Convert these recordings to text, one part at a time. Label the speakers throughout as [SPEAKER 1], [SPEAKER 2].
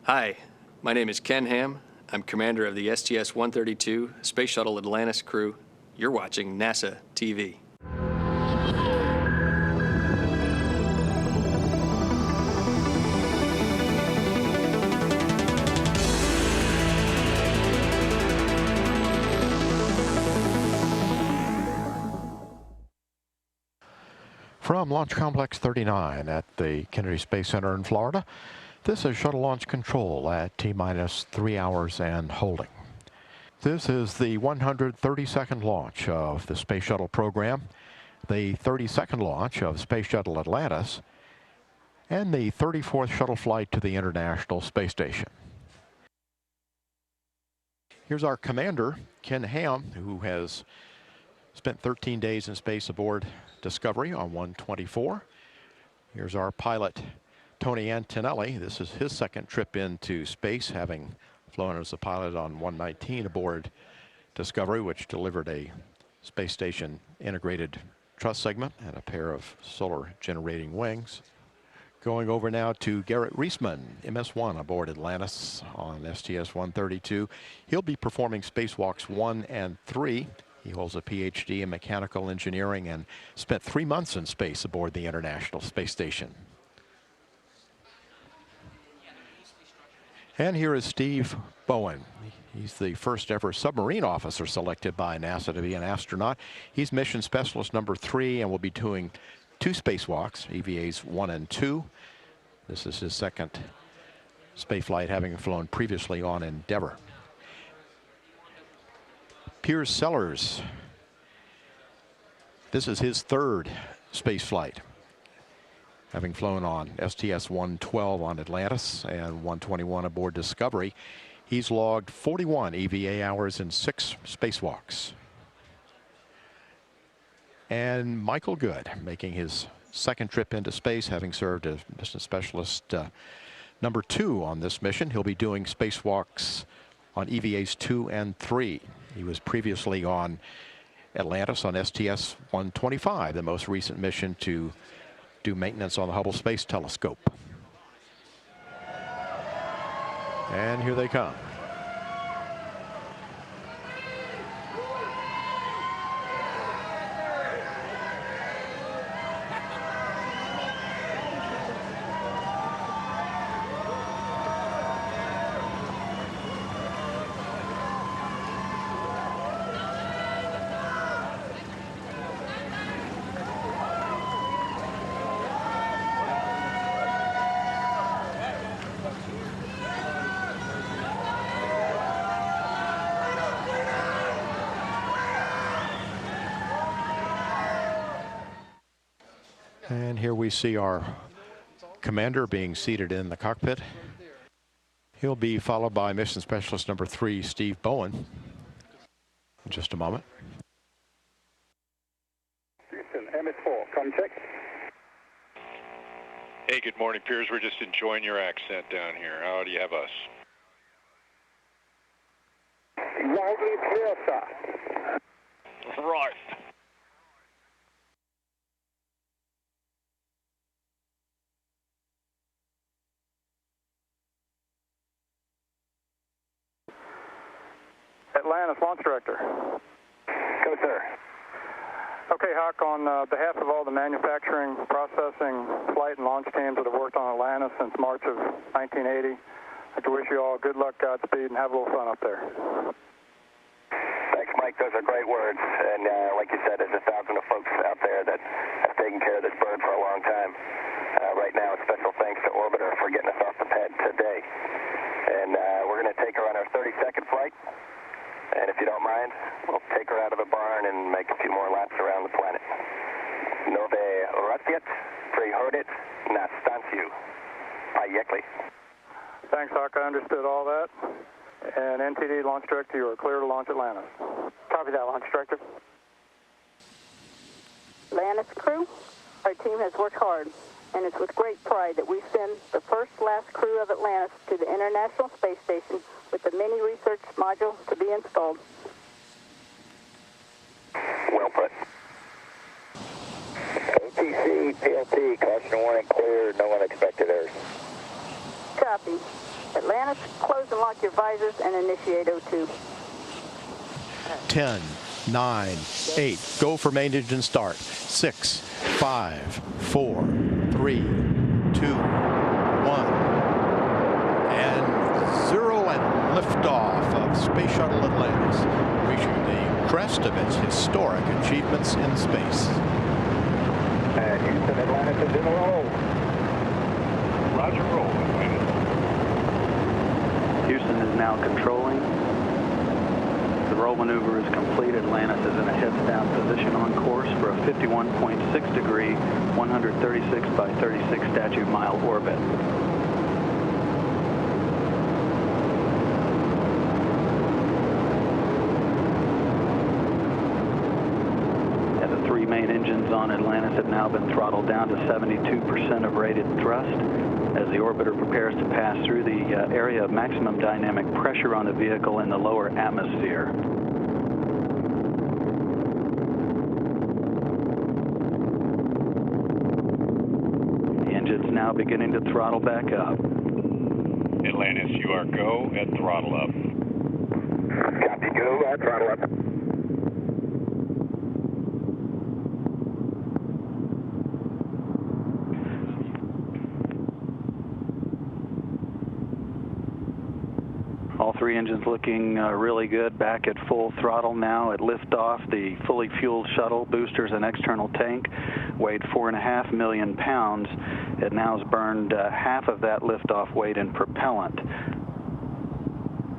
[SPEAKER 1] Hi, my name is Ken Ham. I'm commander of the STS-132 Space Shuttle Atlantis crew. You're watching NASA TV.
[SPEAKER 2] From Launch Complex 39 at the Kennedy Space Center in Florida, this is Shuttle Launch Control at T-minus 3 hours and holding. This is the 132nd launch of the Space Shuttle program, the 32nd launch of Space Shuttle Atlantis, and the 34th shuttle flight to the International Space Station. Here's our commander, Ken Ham, who has spent 13 days in space aboard Discovery on 124. Here's our pilot, Tony Antonelli. This is his second trip into space, having flown as a pilot on 119 aboard Discovery, which delivered a space station integrated truss segment and a pair of solar generating wings. Going over now to Garrett Reisman, MS-1 aboard Atlantis on STS-132. He'll be performing spacewalks 1 and 3. He holds a PhD in mechanical engineering and spent 3 months in space aboard the International Space Station. And here is Steve Bowen. He's the first ever submarine officer selected by NASA to be an astronaut. He's mission specialist number 3 and will be doing 2 spacewalks, EVAs 1 and 2. This is his second spaceflight, having flown previously on Endeavour. Piers Sellers. This is his 3rd spaceflight, having flown on STS-112 on Atlantis and 121 aboard Discovery. He's logged 41 EVA hours and 6 spacewalks. And Michael Good, making his second trip into space, having served as mission specialist number 2 on this mission. He'll be doing spacewalks on EVAs 2 and 3. He was previously on Atlantis on STS-125, the most recent mission to do maintenance on the Hubble Space Telescope. And here they come. And here we see our commander being seated in the cockpit. He'll be followed by mission specialist number 3, Steve Bowen, in just a moment.
[SPEAKER 3] Houston, MS4, contact.
[SPEAKER 4] Hey, good morning, Piers. We're just enjoying your accent down here. How do you have us?
[SPEAKER 3] Loud and clear, sir.
[SPEAKER 4] Right.
[SPEAKER 3] Atlantis Launch Director. Go, sir. Okay, Huck, on behalf of all the manufacturing, processing, flight, and launch teams that have worked on Atlantis since March of 1980, I'd like to wish you all good luck, Godspeed, and have a little fun up there.
[SPEAKER 5] Thanks, Mike. Those are great words. And like you said, there's 1,000 of folks out there that have taken care of this bird for a long time. Right now, a special thanks to Orbiter for getting us off the pad today. And we're going to take her on our 32nd flight. And if you don't mind, we'll take her out of the barn and make a few more laps around the planet. Nove Rassvet, prihodit na stantiu. Payekli.
[SPEAKER 3] Thanks, Huck. I understood all that. And NTD Launch Director, you are clear to launch Atlantis. Copy that, Launch Director.
[SPEAKER 6] Atlantis crew, our team has worked hard, and it's with great pride that we send the first-class crew of Atlantis to the International Space Station with the mini research module to be installed.
[SPEAKER 5] Well put. OTC, PLT, caution warning clear, no unexpected errors.
[SPEAKER 6] Copy. Atlantis, close and lock your visors and initiate O2.
[SPEAKER 2] 10, 9, 8. Go for main engine start. 6, 5, 4, 3, 2, 1. And 0 and liftoff of Space Shuttle Atlantis, reaching the crest of its historic achievements in space.
[SPEAKER 3] And Houston, Atlantis is in a roll.
[SPEAKER 4] Roger, roll.
[SPEAKER 7] Houston is now controlling. The roll maneuver is complete. Atlantis is in a heads-down position on course for a 51.6 degree, 136 by 36 statute mile orbit. And the 3 main engines on Atlantis have now been throttled down to 72% of rated thrust as the orbiter prepares to pass through the area of maximum dynamic pressure on the vehicle in the lower atmosphere. The engine's now beginning to throttle back up.
[SPEAKER 4] Atlantis, you are go at throttle up.
[SPEAKER 5] Copy, go, throttle up.
[SPEAKER 7] All 3 engines looking really good, back at full throttle now at liftoff. The fully fueled shuttle, boosters, and external tank weighed 4.5 million pounds. It now has burned half of that liftoff weight in propellant.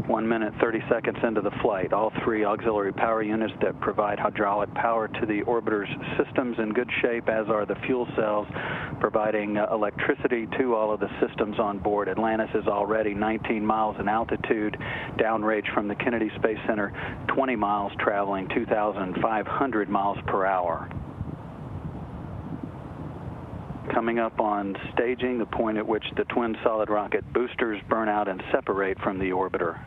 [SPEAKER 7] 1 minute, 30 seconds into the flight. All 3 auxiliary power units that provide hydraulic power to the orbiter's systems in good shape, as are the fuel cells providing electricity to all of the systems on board. Atlantis is already 19 miles in altitude, downrange from the Kennedy Space Center, 20 miles, traveling 2,500 miles per hour. Coming up on staging, the point at which the twin solid rocket boosters burn out and separate from the orbiter.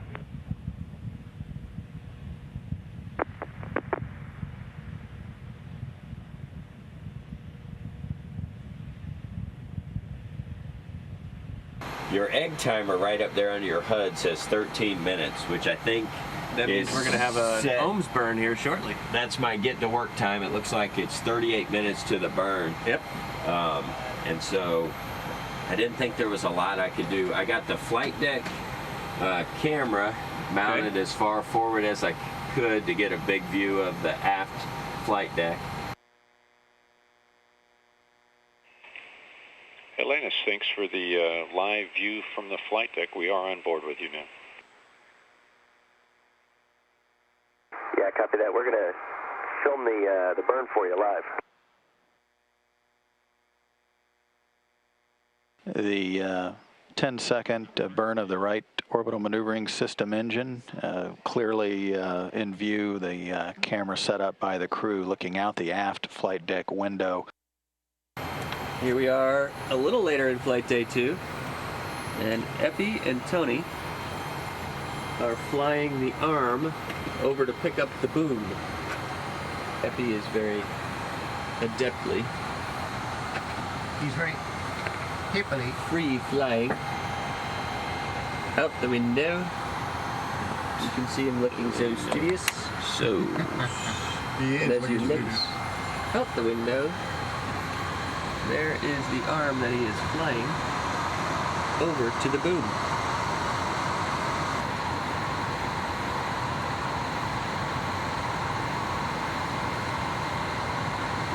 [SPEAKER 8] Your egg timer right up there under your HUD says 13 minutes, which I think
[SPEAKER 1] That means
[SPEAKER 8] is
[SPEAKER 1] we're going to have a
[SPEAKER 8] set.
[SPEAKER 1] ohms burn here shortly.
[SPEAKER 8] That's my get to work time. It looks like it's 38 minutes to the burn.
[SPEAKER 1] Yep.
[SPEAKER 8] And so I didn't think there was a lot I could do. I got the flight deck camera mounted as far forward as I could to get a big view of the aft flight deck.
[SPEAKER 4] Atlantis, thanks for the live view from the flight deck. We are on board with you now.
[SPEAKER 5] Yeah, copy that. We're going to film the burn for you live.
[SPEAKER 7] The 10-second burn of the right orbital maneuvering system engine, clearly in view, the camera set up by the crew looking out the aft flight deck window.
[SPEAKER 1] Here we are a little later in flight day 2, and Effie and Tony are flying the arm over to pick up the boom. Effie is very adeptly.
[SPEAKER 9] He's very hippily
[SPEAKER 1] Free flying out the window. You can see him looking so studious.
[SPEAKER 8] So,
[SPEAKER 9] he
[SPEAKER 1] And
[SPEAKER 9] is
[SPEAKER 1] as you
[SPEAKER 9] looking
[SPEAKER 1] look
[SPEAKER 9] serious.
[SPEAKER 1] out the window, there is the arm that he is flying over to the boom.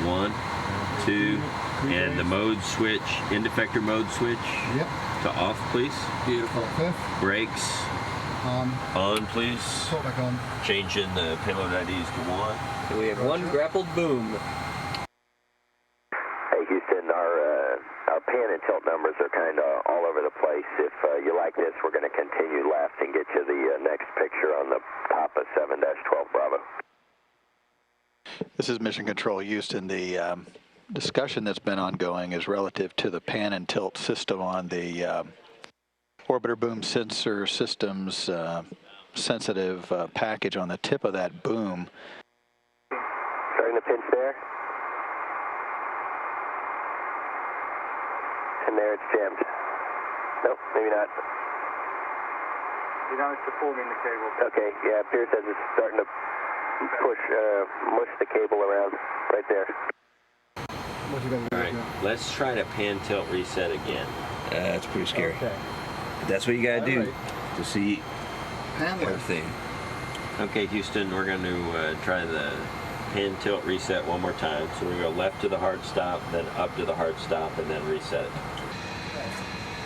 [SPEAKER 8] one, two, and the mode switch, end effector mode switch
[SPEAKER 9] Yep.
[SPEAKER 8] to off, please.
[SPEAKER 1] Beautiful.
[SPEAKER 9] Fifth.
[SPEAKER 8] Brakes
[SPEAKER 9] On.
[SPEAKER 8] on, please.
[SPEAKER 9] Put back on.
[SPEAKER 8] Changing the payload IDs to 1.
[SPEAKER 1] So we have one grappled boom.
[SPEAKER 5] Hey, Houston, our pan and tilt numbers are kind of all over the place. If you like this, we're going to continue left and get you the next picture on the Papa 7-12 Bravo.
[SPEAKER 7] This is Mission Control Houston. The discussion that's been ongoing is relative to the pan and tilt system on the orbiter boom sensor systems sensitive package on the tip of that boom.
[SPEAKER 5] Starting to pinch there. And there it's jammed. Nope, maybe not.
[SPEAKER 3] You know, it's deforming the cable.
[SPEAKER 5] Okay, yeah, Piers says it's starting to push, mush the cable around right there.
[SPEAKER 9] What you gonna do?
[SPEAKER 8] All right, let's try to pan tilt reset again. That's pretty scary.
[SPEAKER 9] Okay.
[SPEAKER 8] But that's what you gotta do
[SPEAKER 9] All right.
[SPEAKER 8] to see
[SPEAKER 9] Pan left.
[SPEAKER 8] everything. Okay, Houston, we're going to try the pan tilt reset one more time. So we're going to go left to the hard stop, then up to the hard stop, and then reset it.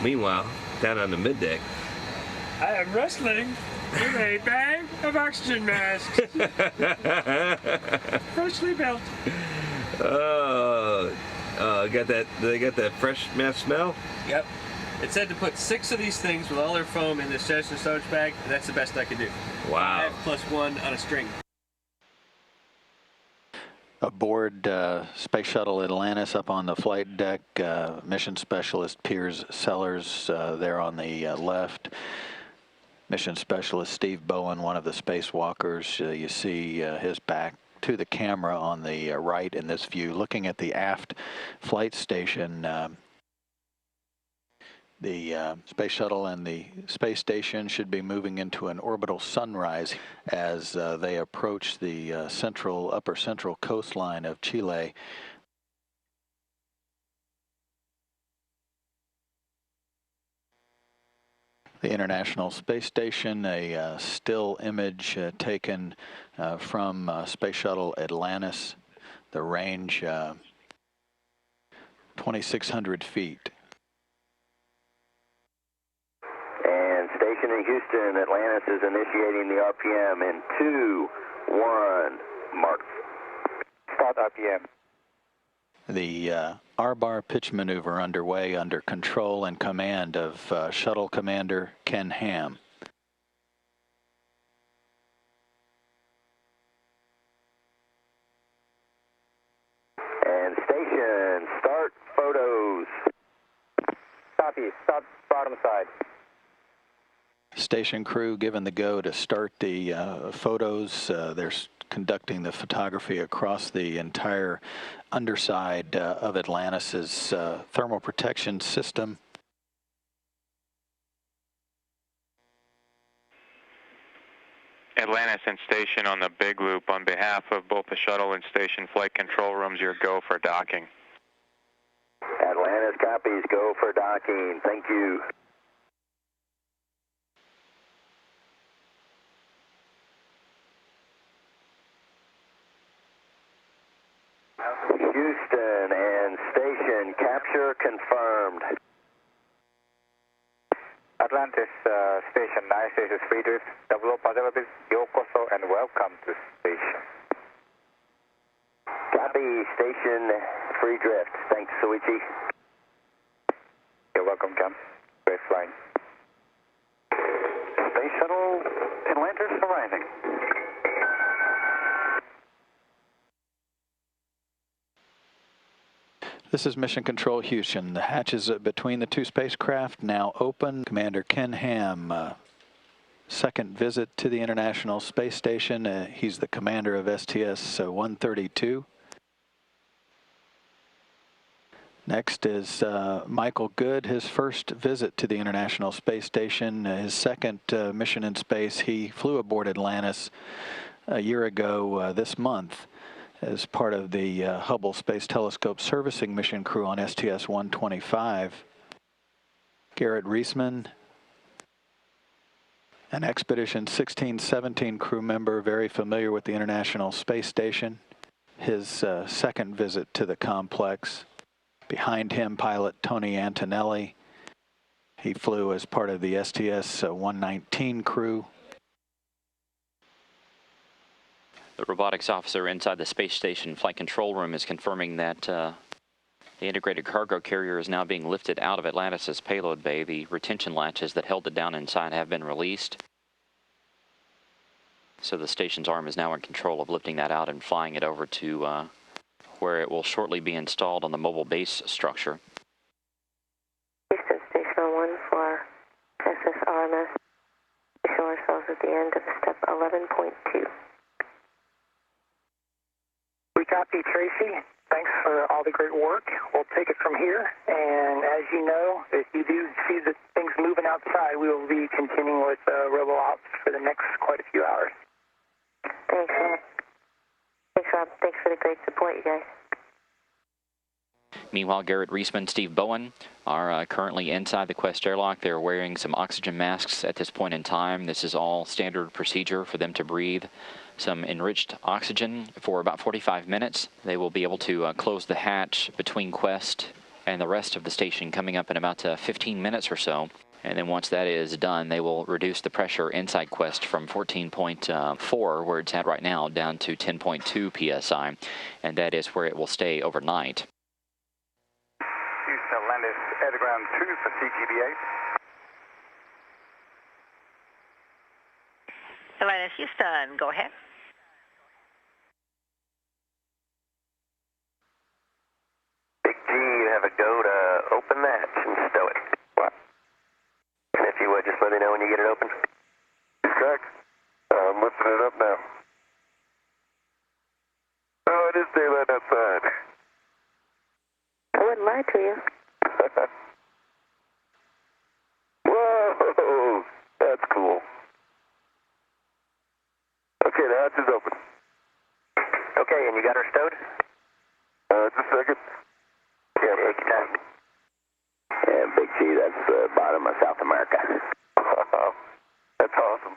[SPEAKER 8] Meanwhile, down on the middeck,
[SPEAKER 10] I am wrestling in a bag of oxygen masks. Freshly built.
[SPEAKER 8] oh, they got that fresh mask smell?
[SPEAKER 1] Yep. It said to put 6 of these things with all their foam in this session storage bag, and that's the best I could do.
[SPEAKER 8] Wow.
[SPEAKER 1] 5+1 on a string.
[SPEAKER 7] Aboard Space Shuttle Atlantis up on the flight deck, Mission Specialist Piers Sellers there on the left. Mission Specialist Steve Bowen, one of the spacewalkers. You see his back to the camera on the right in this view. Looking at the aft flight station, the Space Shuttle and the space station should be moving into an orbital sunrise as they approach the upper central coastline of Chile. The International Space Station, a still image taken from Space Shuttle Atlantis, the range 2,600 feet.
[SPEAKER 5] And station in Houston, Atlantis is initiating the RPM in 2, 1, mark. Start RPM.
[SPEAKER 7] The R-bar pitch maneuver underway under control and command of Shuttle Commander Ken Ham.
[SPEAKER 5] And station, start photos. Copy, start bottom side.
[SPEAKER 7] Station crew given the go to start the photos. They're conducting the photography across the entire underside of Atlantis's thermal protection system.
[SPEAKER 11] Atlantis and station on the big loop. On behalf of both the shuttle and station flight control rooms, your go for docking.
[SPEAKER 5] Atlantis copies, go for docking. Thank you. Houston and station, capture confirmed.
[SPEAKER 3] Atlantis station, nice is free drift. Double positive, yokoso and welcome to station.
[SPEAKER 5] Copy, station, free drift. Thanks, Suichi.
[SPEAKER 3] You're welcome, Cam. Great flying.
[SPEAKER 5] Space Shuttle Atlantis arriving.
[SPEAKER 7] This is Mission Control Houston. The hatches between the two spacecraft now open. Commander Ken Ham, second visit to the International Space Station. He's the commander of STS-132. Next is Michael Good, his first visit to the International Space Station, his second mission in space. He flew aboard Atlantis a year ago this month as part of the Hubble Space Telescope servicing mission crew on STS-125. Garrett Reisman, an Expedition 1617 crew member, very familiar with the International Space Station. His second visit to the complex. Behind him, pilot Tony Antonelli. He flew as part of the STS-119 crew.
[SPEAKER 12] The robotics officer inside the space station flight control room is confirming that the integrated cargo carrier is now being lifted out of Atlantis' payload bay. The retention latches that held it down inside have been released. So the station's arm is now in control of lifting that out and flying it over to where it will shortly be installed on the mobile base structure.
[SPEAKER 13] Houston, Station 1 for SSRMS. We show ourselves at the end of step 11.2.
[SPEAKER 5] We copy, Tracy.
[SPEAKER 14] Thanks for all the great work. We'll take it from here. And as you know, if you do see the things moving outside, we will be continuing with robo-ops for the next quite a few hours.
[SPEAKER 13] Thanks, Rob. Thanks, Rob. Thanks for the great support, you guys.
[SPEAKER 12] Meanwhile, Garrett Reisman, Steve Bowen are currently inside the Quest airlock. They're wearing some oxygen masks at this point in time. This is all standard procedure for them to breathe some enriched oxygen for about 45 minutes. They will be able to close the hatch between Quest and the rest of the station coming up in about 15 minutes or so. And then once that is done, they will reduce the pressure inside Quest from 14.4, where it's at right now, down to 10.2 psi. And that is where it will stay overnight.
[SPEAKER 15] Houston, Atlantis, air to ground 2 for CGB-8.
[SPEAKER 16] Atlantis, Houston, go ahead.
[SPEAKER 5] Big G, you have a go to open that and stow it. What? And if you would, just let me know when you get it open.
[SPEAKER 15] Check. I'm lifting it up now. Oh, it is daylight outside.
[SPEAKER 13] I wouldn't lie to you.
[SPEAKER 15] Whoa, that's cool. Okay, the hatch is open.
[SPEAKER 5] Okay, and you got her stowed?
[SPEAKER 15] Just a second.
[SPEAKER 5] Yeah, take your time. Yeah, Big G, that's the bottom of South America.
[SPEAKER 15] That's awesome.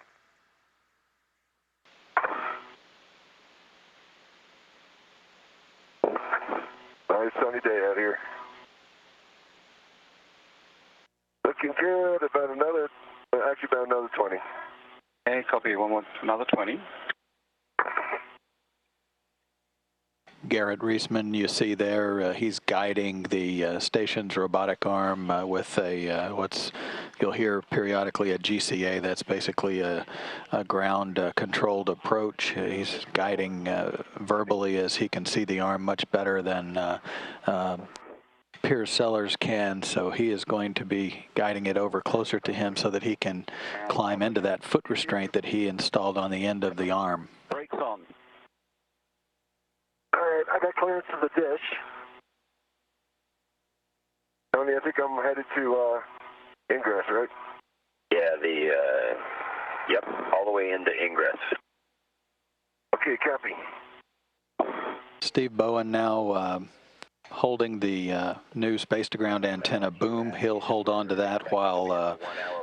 [SPEAKER 15] Nice sunny day out here. Looking good. About another 20.
[SPEAKER 7] Okay, copy. Another 20.
[SPEAKER 2] Garrett Reisman, you see there, he's guiding the station's robotic arm with a you'll hear periodically a GCA. That's basically a ground-controlled approach. He's guiding verbally as he can see the arm much better than Piers Sellers can, so he is going to be guiding it over closer to him so that he can climb into that foot restraint that he installed on the end of the arm.
[SPEAKER 7] Brakes on.
[SPEAKER 15] All right, I got clearance to the dish. Tony, I think I'm headed to ingress, right?
[SPEAKER 5] Yeah, yep, all the way into ingress.
[SPEAKER 15] Okay, copy.
[SPEAKER 2] Steve Bowen now holding the new space-to-ground antenna boom. He'll hold on to that while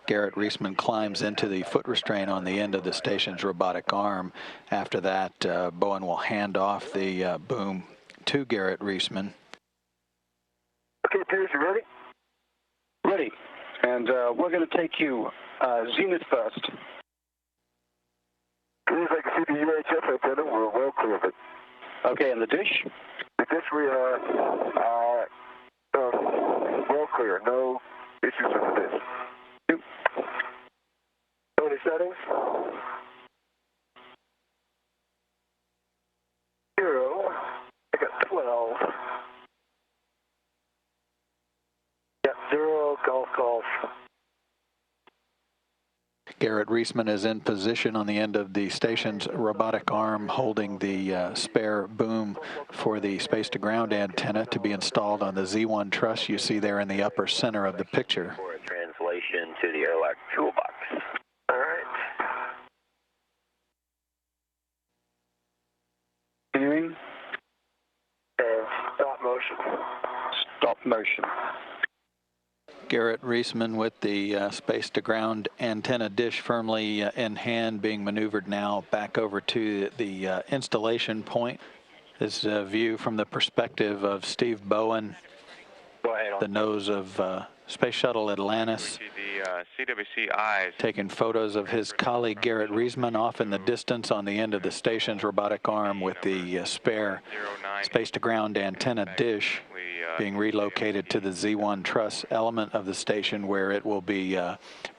[SPEAKER 2] Garrett Reisman climbs into the foot restraint on the end of the station's robotic arm. After that, Bowen will hand off the boom to Garrett Reisman.
[SPEAKER 15] Okay, Piers, you ready?
[SPEAKER 7] Ready. And we're going to take you zenith first.
[SPEAKER 15] As soon as I can see the UHF antenna, we're well clear of it.
[SPEAKER 7] Okay, and the dish?
[SPEAKER 15] The dish we are well clear. No issues with the dish. Any settings? 0. I got 12. Yeah, 0, golf.
[SPEAKER 2] Garrett Reisman is in position on the end of the station's robotic arm, holding the spare boom for the space-to-ground antenna to be installed on the Z1 truss you see there in the upper center of the picture.
[SPEAKER 5] For a translation to the airlock toolbox.
[SPEAKER 15] All right.
[SPEAKER 7] Continuing.
[SPEAKER 15] And stop motion.
[SPEAKER 7] Stop motion.
[SPEAKER 2] Garrett Reisman with the space-to-ground antenna dish firmly in hand, being maneuvered now back over to the installation point. This view from the perspective of Steve Bowen, the nose of Space Shuttle Atlantis,
[SPEAKER 11] CWC eyes.
[SPEAKER 2] taking photos of his colleague Garrett Reisman off in the distance on the end of the station's robotic arm with the spare space-to-ground antenna dish being relocated to the Z1 truss element of the station, where it will be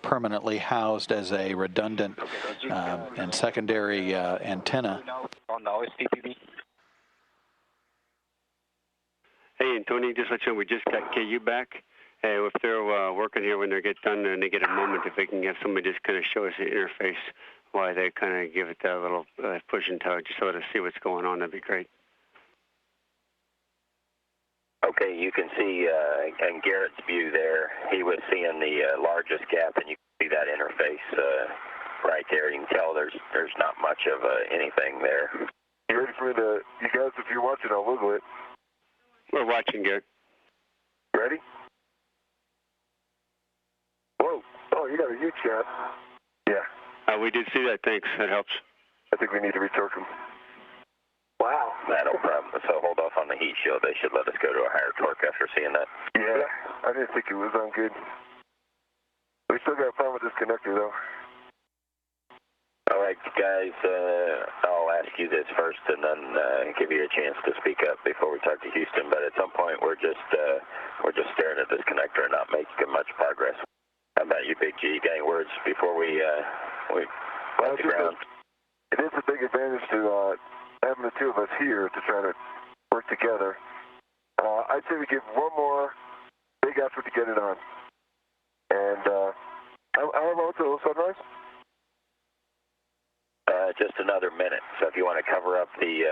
[SPEAKER 2] permanently housed as a redundant and secondary antenna.
[SPEAKER 7] On the OSPPB.
[SPEAKER 17] Hey, Antonelli, just let you know, we just got KU back. If they're working here when they get done and they get a moment, if they can get somebody just kind of show us the interface while they kind of give it that little push and tug, just so to see what's going on, that'd be great.
[SPEAKER 5] Okay, you can see in Garrett's view there, he was seeing the largest gap, and you can see that interface right there. You can tell there's not much of anything there.
[SPEAKER 15] You ready for me to, you guys, if you're watching, I'll wiggle it.
[SPEAKER 17] We're watching, Garrett.
[SPEAKER 15] Ready? Whoa. Oh, you got a huge gap. Yeah.
[SPEAKER 17] We did see that. Thanks. That helps.
[SPEAKER 15] I think we need to retorque them.
[SPEAKER 5] Wow. No problem. So hold off on the heat shield. They should let us go to a higher torque after seeing that.
[SPEAKER 15] Yeah. I didn't think it was on good. We still got a problem with this connector, though.
[SPEAKER 5] All right, guys, I'll ask you this first and then give you a chance to speak up before we talk to Houston. But at some point, we're just staring at this connector and not making much progress. How about you, Big G? Got any words before we let the ground?
[SPEAKER 15] It is a big advantage to having the two of us here to try to work together. I'd say we give one more big effort to get it on. And how long till sunrise?
[SPEAKER 5] Just another minute. So if you want to cover up the...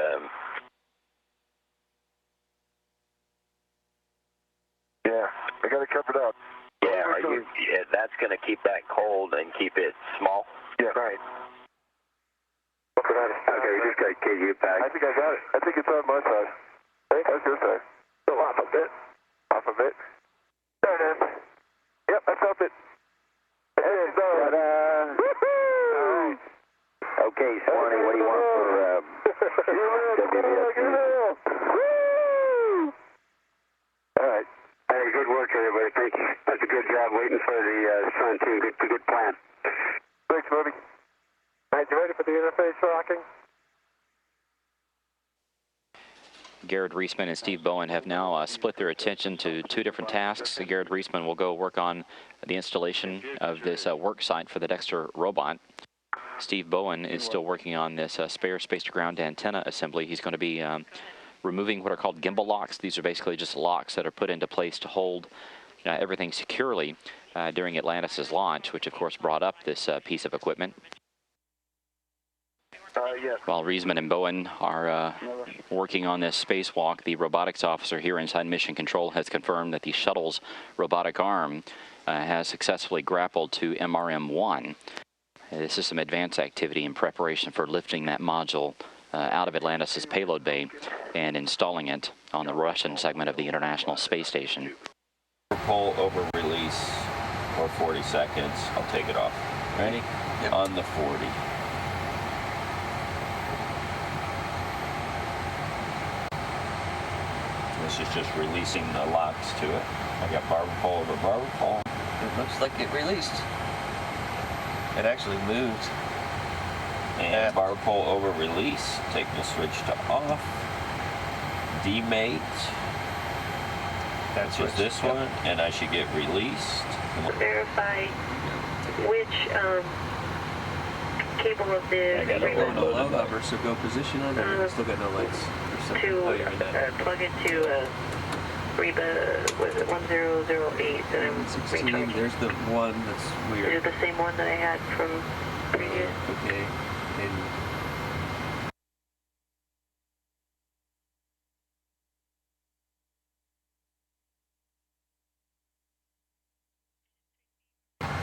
[SPEAKER 15] Yeah, I got it covered up.
[SPEAKER 5] Yeah, that's going to keep that cold and keep it small?
[SPEAKER 15] Yeah, right.
[SPEAKER 5] Okay, we just got KU back.
[SPEAKER 15] I think I got it. I think it's on my side. Hey, that's your side. Still off a bit. Off a bit. There it is. Yep, that's up it. Hey, ta-da! Woohoo!
[SPEAKER 5] Okay, Swanee, what do you want for WBS?
[SPEAKER 15] All right.
[SPEAKER 17] Hey, good work, everybody. Thank you. That's a good job waiting for the sun, too. Good plan.
[SPEAKER 15] Thanks, buddy. All right, you ready for the interface rocking?
[SPEAKER 12] Garrett Reisman and Steve Bowen have now split their attention to two different tasks. Garrett Reisman will go work on the installation of this work site for the Dexter robot. Steve Bowen is still working on this spare space-to-ground antenna assembly. He's going to be removing what are called gimbal locks. These are basically just locks that are put into place to hold everything securely during Atlantis' launch, which of course brought up this piece of equipment.
[SPEAKER 15] Yes.
[SPEAKER 12] While Reisman and Bowen are working on this spacewalk, the robotics officer here inside Mission Control has confirmed that the shuttle's robotic arm has successfully grappled to MRM-1. This is some advanced activity in preparation for lifting that module out of Atlantis' payload bay and installing it on the Russian segment of the International Space Station.
[SPEAKER 8] Pull over release for 40 seconds. I'll take it off. Ready? Yep. On the 40. This is just releasing the locks to it. I got barber pole over barber pole.
[SPEAKER 1] It looks like it released. It actually moved.
[SPEAKER 8] And barber pole over release. Take the switch to off. Demate. That's just this one, and I should get released.
[SPEAKER 13] Verify which cable of the...
[SPEAKER 1] I got a low hover, so go position on it. Still got no lights.
[SPEAKER 13] To plug it to Reba, was it 1008 that I'm
[SPEAKER 1] 16,
[SPEAKER 13] recharging?
[SPEAKER 1] there's the one that's weird.
[SPEAKER 13] Is it the same one that I had from previous?
[SPEAKER 1] Okay. And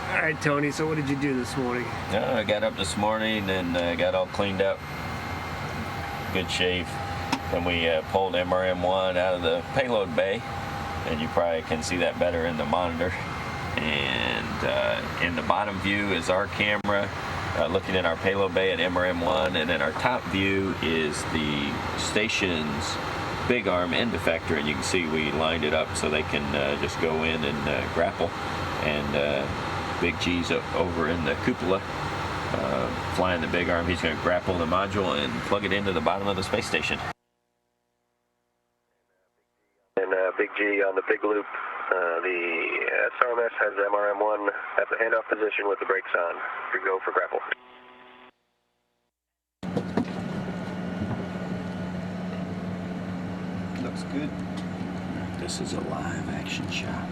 [SPEAKER 10] all right, Tony, so what did you do this morning?
[SPEAKER 8] I got up this morning and got all cleaned up. Good shave. Then we pulled MRM-1 out of the payload bay, and you probably can see that better in the monitor. And in the bottom view is our camera looking at our payload bay at MRM-1, and then our top view is the station's big arm end effector, and you can see we lined it up so they can just go in and grapple. And Big G's over in the cupola flying the big arm. He's going to grapple the module and plug it into the bottom of the space station.
[SPEAKER 5] And Big G on the big loop. The SRMS has MRM-1 at the handoff position with the brakes on. We go for grapple.
[SPEAKER 1] looks good.
[SPEAKER 8] This is a live action shot.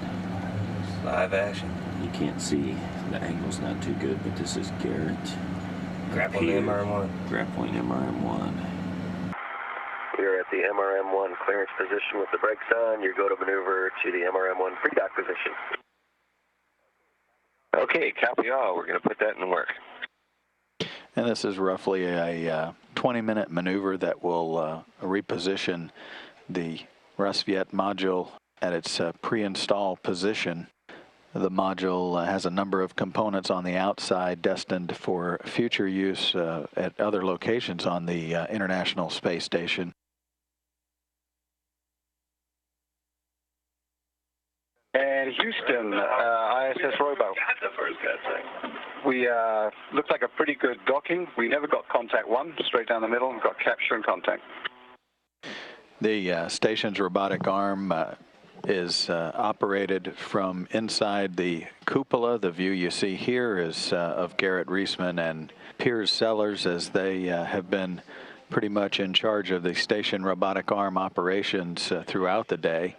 [SPEAKER 1] Live action.
[SPEAKER 8] You can't see. The angle's not too good, but this is Garrett.
[SPEAKER 1] Grappling MRM-1.
[SPEAKER 8] Grappling MRM-1.
[SPEAKER 5] We're at the MRM-1 clearance position with the brakes on. Your go to maneuver to the MRM-1 pre-dock position. Okay, copy all. We're going to put that in work.
[SPEAKER 7] And this is roughly a 20-minute maneuver that will reposition the Rassvet module at its pre-install position. The module has a number of components on the outside destined for future use at other locations on the International Space Station.
[SPEAKER 18] And Houston, ISS Robo. We looked like a pretty good docking. We never got contact one, straight down the middle, and got capture and contact.
[SPEAKER 7] The station's robotic arm is operated from inside the cupola. The view you see here is of Garrett, Reisman, and Piers Sellers, as they have been pretty much in charge of the station robotic arm operations throughout the day.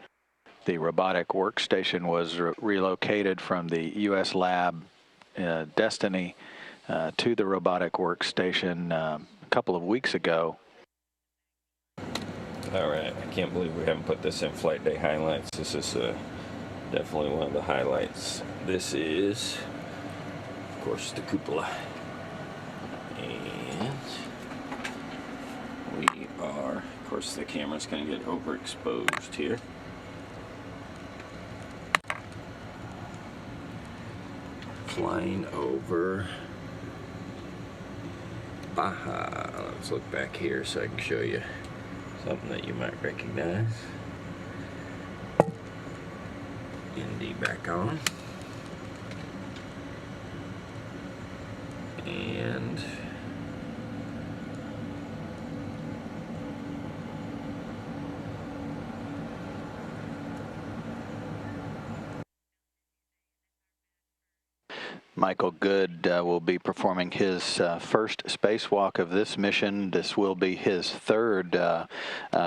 [SPEAKER 7] The robotic workstation was relocated from the U.S. lab Destiny to the robotic workstation a couple of weeks ago.
[SPEAKER 8] All right, I can't believe we haven't put this in flight day highlights. This is definitely one of the highlights. This is, of course, the cupola. And we are, of course, the camera's going to get overexposed here. Flying over Baja. Let's look back here so I can show you something that you might recognize. Indy back on. And
[SPEAKER 7] Michael Good will be performing his first spacewalk of this mission. This will be his third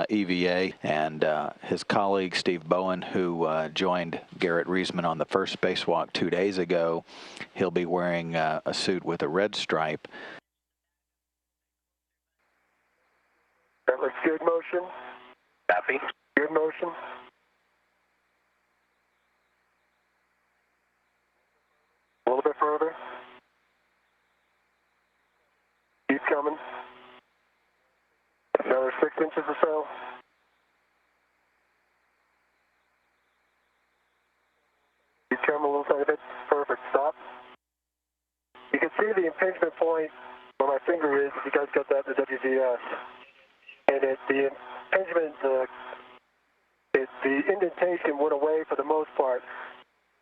[SPEAKER 7] EVA, and his colleague Steve Bowen, who joined Garrett Reisman on the first spacewalk 2 days ago, he'll be wearing a suit with a red stripe.
[SPEAKER 15] That looks good motion.
[SPEAKER 5] Copy.
[SPEAKER 15] Good motion. A little bit further. Keep coming. Another 6 inches or so. Keep coming a little tiny bit. Perfect. Stop. You can see the impingement point where my finger is, if you guys got that in the WVS. And the impingement, the indentation went away for the most part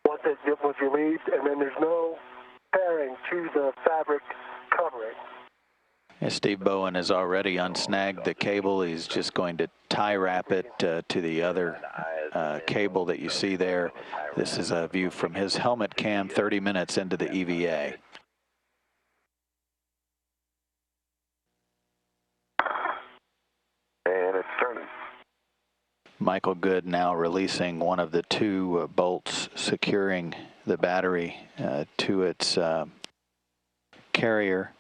[SPEAKER 15] once it was relieved, and then there's no pairing to the fabric covering.
[SPEAKER 7] And Steve Bowen has already unsnagged the cable. He's just going to tie wrap it to the other cable that you see there. This is a view from his helmet cam 30 minutes into the EVA.
[SPEAKER 15] And it's turning.
[SPEAKER 7] Michael Good now releasing one of the two bolts securing the battery to its carrier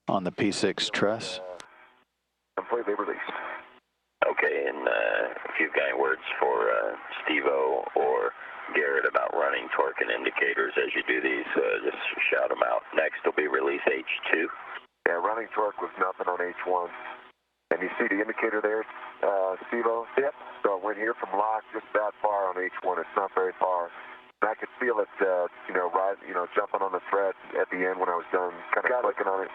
[SPEAKER 7] on the P6 truss.
[SPEAKER 15] Completely released.
[SPEAKER 5] Okay, and if you've got any words for Steve-O or Garrett about running torque and indicators as you do these, just shout them out. Next will be release H2.
[SPEAKER 15] Yeah, running torque was nothing on H1. And you see the indicator there, Steve-O? Yep. So it went here from lock just that far on H1. It's not very far. And I could feel it, jumping on the thread at the end when I was done, kind of clicking on it.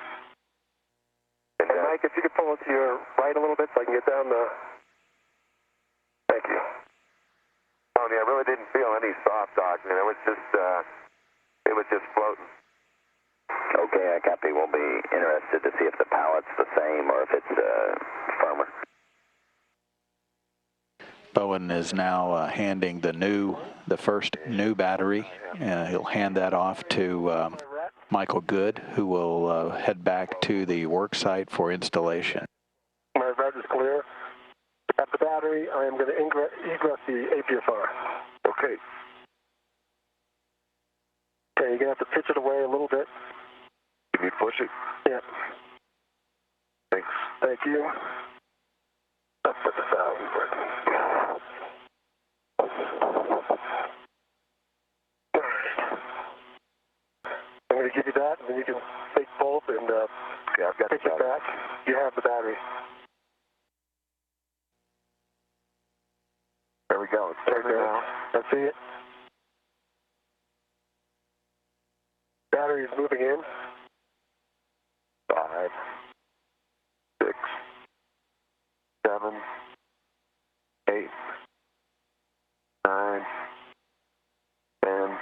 [SPEAKER 15] And Mike, if you could pull it to your right a little bit so I can get down the... Thank you. Tony, I really didn't feel any soft dog. I mean, it was just floating.
[SPEAKER 5] Okay, I copy. We'll be interested to see if the pallet's the same or if it's firmer.
[SPEAKER 7] Bowen is now handing the first new battery. He'll hand that off to Michael Good, who will head back to the work site for installation.
[SPEAKER 15] My route is clear. At the battery, I am going to egress the APFR. Okay. Okay, you're going to have to pitch it away a little bit. Can you push it? Yeah. Thanks. Thank you. I'll put this and then you can take both and
[SPEAKER 5] okay, I've got
[SPEAKER 15] take it back. You have the battery.
[SPEAKER 5] There we go. It's turning now.
[SPEAKER 15] Let's see it. Battery is moving in.
[SPEAKER 5] 5, 6, 7, 8, 9, 10,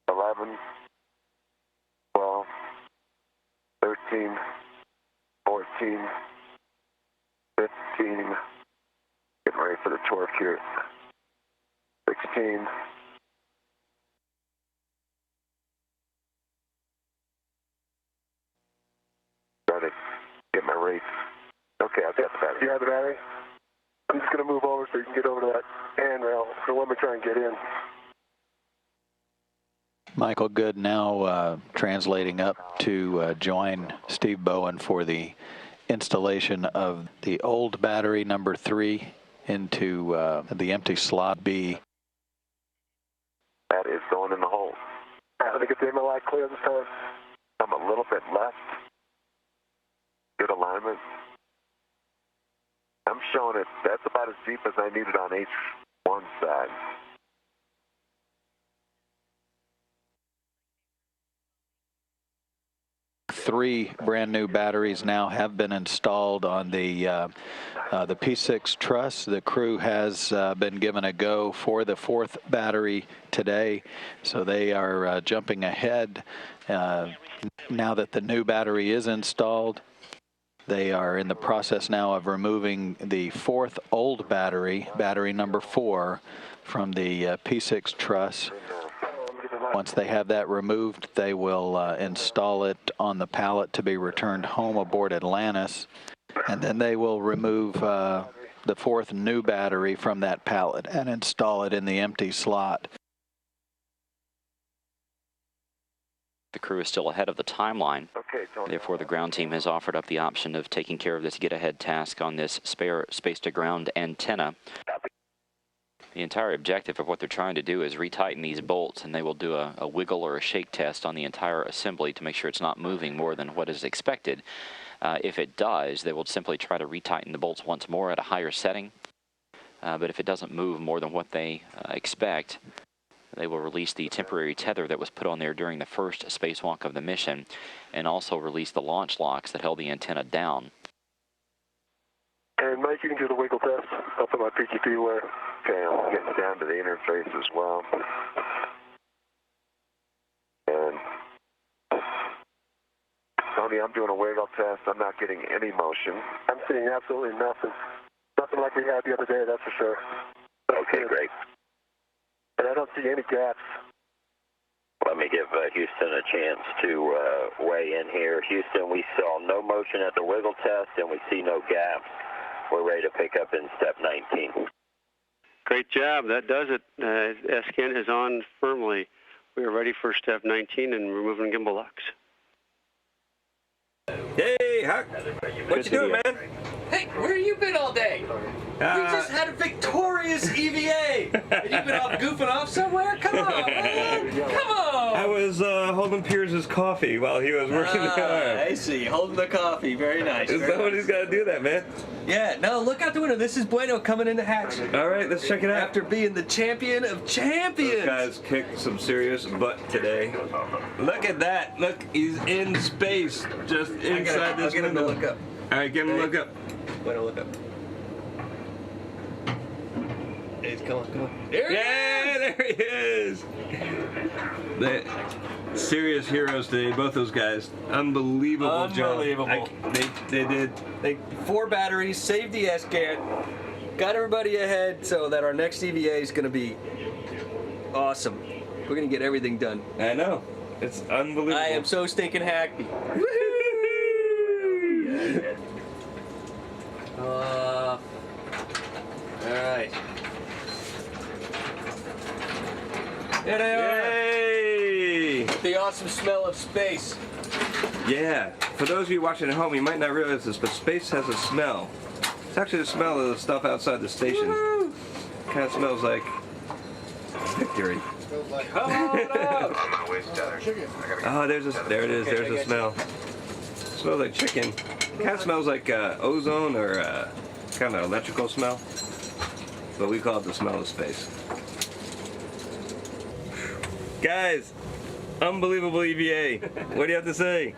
[SPEAKER 5] 11, 12, 13, 14, 15, getting ready for the torque here, 16, trying to get my rate. Okay, I've got the battery.
[SPEAKER 15] You have the battery? I'm just going to move over so you can get over to that handrail. So let me try and get in.
[SPEAKER 7] Michael Good now translating up to join Steve Bowen for the installation of the old battery number 3 into the empty slot B.
[SPEAKER 5] That is going in the hole.
[SPEAKER 15] I think it's in the light clear this time.
[SPEAKER 5] I'm a little bit left. Good alignment. I'm showing it. That's about as deep as I need it on H1 side.
[SPEAKER 7] Three brand new batteries now have been installed on the P6 truss. The crew has been given a go for the 4th battery today, so they are jumping ahead now that the new battery is installed. They are in the process now of removing the 4th old battery, battery number 4, from the P6 truss. Once they have that removed, they will install it on the pallet to be returned home aboard Atlantis, and then they will remove the 4th new battery from that pallet and install it in the empty slot.
[SPEAKER 12] The crew is still ahead of the timeline. Therefore, the ground team has offered up the option of taking care of this get-ahead task on this spare space-to-ground antenna. The entire objective of what they're trying to do is retighten these bolts, and they will do a wiggle or a shake test on the entire assembly to make sure it's not moving more than what is expected. If it does, they will simply try to retighten the bolts once more at a higher setting. But if it doesn't move more than what they expect, they will release the temporary tether that was put on there during the first spacewalk of the mission, and also release the launch locks that held the antenna down.
[SPEAKER 15] And Mike, you can do the wiggle test up in my PGP wire.
[SPEAKER 5] Okay, I'm getting down to the interface as well. And Tony, I'm doing a wiggle test. I'm not getting any motion.
[SPEAKER 15] I'm seeing absolutely nothing. Nothing like we had the other day, that's for sure.
[SPEAKER 5] Okay, great.
[SPEAKER 15] And I don't see any gaps.
[SPEAKER 5] Let me give Houston a chance to weigh in here. Houston, we saw no motion at the wiggle test, and we see no gaps. We're ready to pick up in step 19.
[SPEAKER 17] Great job. That does it. SCAN is on firmly. We are ready for step 19 and removing gimbal locks.
[SPEAKER 1] Hey, Huck. What you doing, man?
[SPEAKER 10] Hey, where you been all day? We just had a victorious EVA. And you've been off goofing off somewhere? Come on, man. Come on.
[SPEAKER 1] I was holding Piers' coffee while he was working the car.
[SPEAKER 10] I see. Holding the coffee. Very nice.
[SPEAKER 1] Is that what he's got to do that, man?
[SPEAKER 10] Yeah, no, look out the window. This is Bueno coming in the hatch.
[SPEAKER 1] All right, let's check it out.
[SPEAKER 10] After being the champion of champions.
[SPEAKER 1] Those guys kicked some serious butt today. Look at that. Look, he's in space, just inside this window.
[SPEAKER 10] I'll get him to look up.
[SPEAKER 1] All right, get him to look up.
[SPEAKER 10] Bueno, look up. Hey, come on. There he is!
[SPEAKER 1] There he is! The serious heroes today, both those guys. Unbelievable job. They did.
[SPEAKER 10] 4 batteries, saved the SCAN, got everybody ahead so that our next EVA is going to be awesome. We're going to get everything done.
[SPEAKER 1] I know. It's unbelievable.
[SPEAKER 10] I am so stinking happy. All right. There they are.
[SPEAKER 1] Yay!
[SPEAKER 10] The awesome smell of space.
[SPEAKER 1] Yeah. For those of you watching at home, you might not realize this, but space has a smell. It's actually the smell of the stuff outside the station. Kind of smells like victory.
[SPEAKER 10] Come on up.
[SPEAKER 1] Oh, there it is. There's the smell. Smells like chicken. Kind of smells like ozone or kind of electrical smell. But we call it the smell of space. Guys, unbelievable EVA. What do you have to say?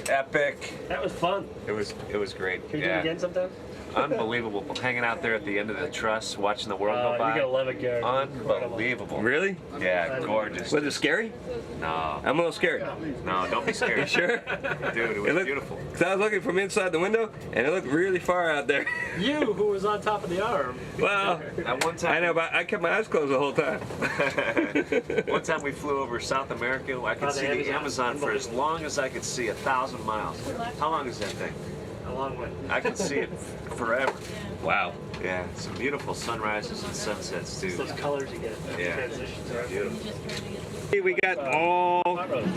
[SPEAKER 19] Epic.
[SPEAKER 20] That was fun.
[SPEAKER 19] It was great.
[SPEAKER 20] Can we do it again sometime?
[SPEAKER 19] Unbelievable. Hanging out there at the end of the truss, watching the world go by.
[SPEAKER 20] You're gonna love it, Garrett.
[SPEAKER 19] Unbelievable.
[SPEAKER 1] Really?
[SPEAKER 19] Yeah, gorgeous.
[SPEAKER 1] Was it scary?
[SPEAKER 19] No.
[SPEAKER 1] I'm a little scared.
[SPEAKER 19] No, don't be scared.
[SPEAKER 1] You sure?
[SPEAKER 19] Dude, it was beautiful.
[SPEAKER 1] Because I was looking from inside the window, and it looked really far out there.
[SPEAKER 20] You, who was on top of the arm.
[SPEAKER 1] Well,
[SPEAKER 19] at one time.
[SPEAKER 1] I know, but I kept my eyes closed the whole time.
[SPEAKER 19] One time we flew over South America. I could see the Amazon for as long as I could see, 1,000 miles. How long is that thing?
[SPEAKER 20] A long way.
[SPEAKER 19] I could see it forever.
[SPEAKER 1] Wow.
[SPEAKER 19] Yeah, some beautiful sunrises and sunsets too.
[SPEAKER 20] It's those colors you get.
[SPEAKER 19] Yeah,
[SPEAKER 20] Transitions are
[SPEAKER 19] beautiful.
[SPEAKER 1] We got all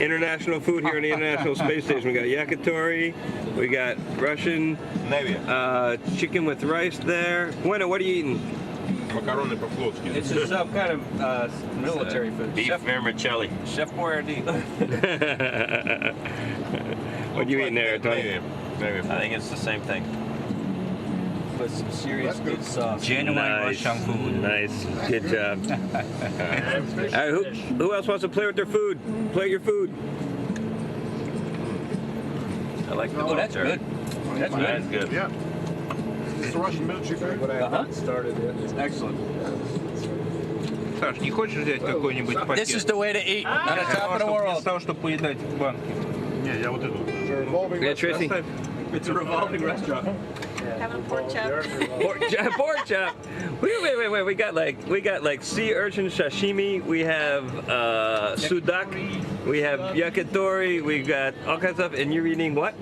[SPEAKER 1] international food here on the International Space Station. We got yakitori, we got Russian chicken with rice there. Bueno, what are you eating?
[SPEAKER 21] Macaroni по-флотски.
[SPEAKER 10] It's just some kind of military food.
[SPEAKER 8] Beef vermicelli.
[SPEAKER 10] Chef Boyardee.
[SPEAKER 1] What are you eating there, Tony?
[SPEAKER 8] I think it's the same thing.
[SPEAKER 10] With some serious good sauce.
[SPEAKER 1] Genuine Russian food. Nice. Good job. All right, who else wants to play with their food? Play your food.
[SPEAKER 8] I like the
[SPEAKER 10] that's good.
[SPEAKER 8] That's good.
[SPEAKER 21] Yeah. It's the Russian military food.
[SPEAKER 10] Started it. It's excellent.
[SPEAKER 21] Саш, не хочешь взять какой-нибудь пакет?
[SPEAKER 10] This is the way to eat on the top of the world.
[SPEAKER 21] Для того, чтобы поедать в банке. Не, я вот эту.
[SPEAKER 1] Yeah, Tracy.
[SPEAKER 10] It's a revolving restaurant.
[SPEAKER 16] Having pork chop.
[SPEAKER 1] Pork chop. Wait. We got like sea urchin sashimi. We have sudak. We have yakitori. We got all kinds of stuff. And you're eating what?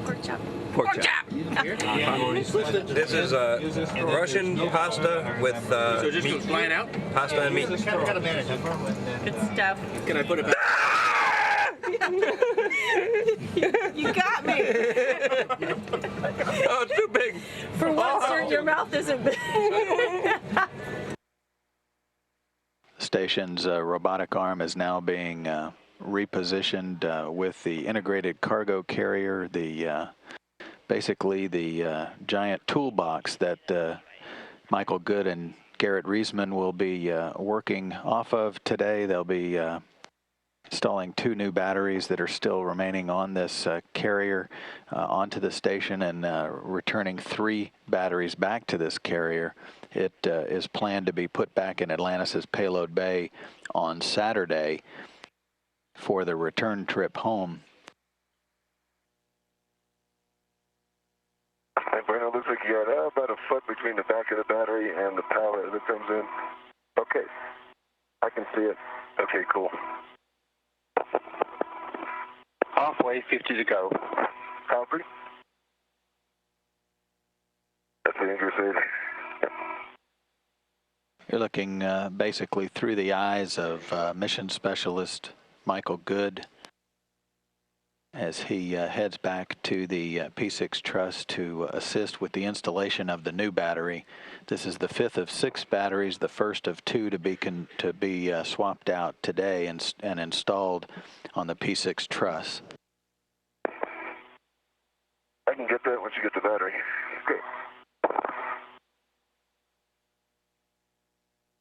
[SPEAKER 16] Pork chop.
[SPEAKER 1] Pork chop. This is Russian pasta with meat.
[SPEAKER 10] Flying out?
[SPEAKER 1] Pasta and meat.
[SPEAKER 16] Good stuff.
[SPEAKER 10] Can I put it back?
[SPEAKER 16] You got me.
[SPEAKER 1] Oh, it's too big.
[SPEAKER 16] For once, your mouth isn't big.
[SPEAKER 2] The station's robotic arm is now being repositioned with the integrated cargo carrier, basically the giant toolbox that Michael Good and Garrett Reisman will be working off of today. They'll be installing 2 new batteries that are still remaining on this carrier onto the station, and returning 3 batteries back to this carrier. It is planned to be put back in Atlantis' payload bay on Saturday for the return trip home.
[SPEAKER 15] Hey, Brandon, looks like you got about a foot between the back of the battery and the power that comes in. Okay, I can see it. Okay, cool.
[SPEAKER 18] Halfway, 50 to go.
[SPEAKER 15] Copy. That's the English aid.
[SPEAKER 2] You're looking basically through the eyes of mission specialist Michael Good as he heads back to the P6 truss to assist with the installation of the new battery. This is the 5th of 6 batteries, the first of 2 to be swapped out today and installed on the P6 truss.
[SPEAKER 15] I can get that once you get the battery. Okay.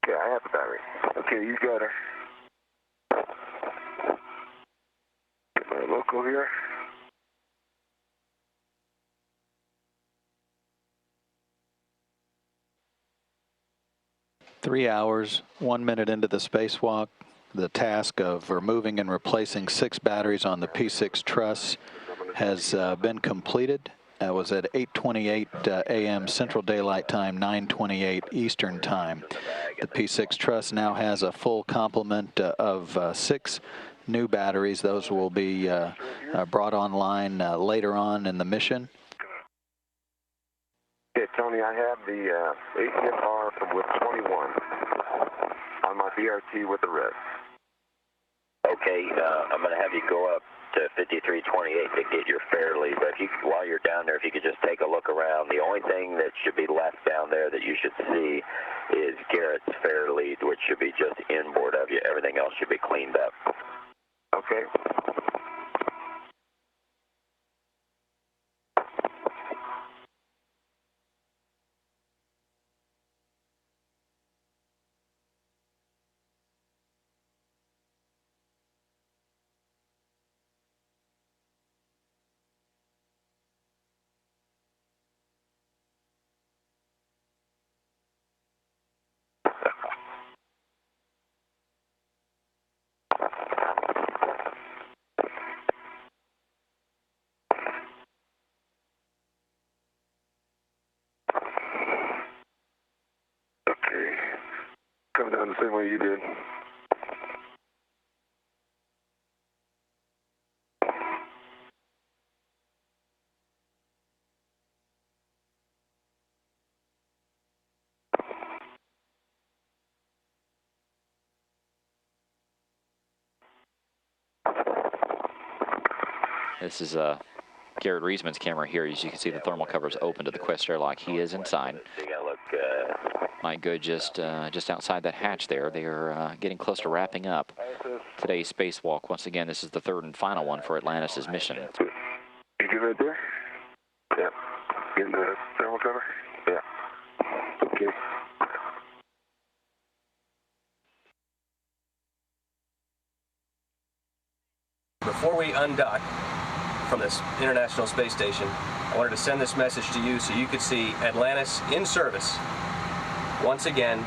[SPEAKER 15] Okay, I have the battery. Okay, you got her. Get my local here.
[SPEAKER 2] Three hours, 1 minute into the spacewalk, the task of removing and replacing 6 batteries on the P6 truss has been completed. That was at 8:28 a.m. Central Daylight Time, 9:28 Eastern Time. The P6 truss now has a full complement of 6 new batteries. Those will be brought online later on in the mission.
[SPEAKER 15] Okay, Tony, I have the ACFR from with 21 on my BRT with the red.
[SPEAKER 5] Okay, I'm going to have you go up 5328 to get your fare lead. But if you, while you're down there, if you could just take a look around, the only thing that should be left down there that you should see is Garrett's fare lead, which should be just inboard of you. Everything else should be cleaned up. Okay. Coming down the same way you did.
[SPEAKER 12] This is Garrett Reisman's camera here. As you can see, the thermal cover is open to the Quest airlock. He is inside. Might go just outside that hatch there. They are getting close to wrapping up today's spacewalk. Once again, this is the third and final one for Atlantis' mission.
[SPEAKER 15] You good right there? Yeah. Getting the thermal cover? Yeah. Okay.
[SPEAKER 10] Before we undock from this International Space Station, I wanted to send this message to you so you could see Atlantis in service once again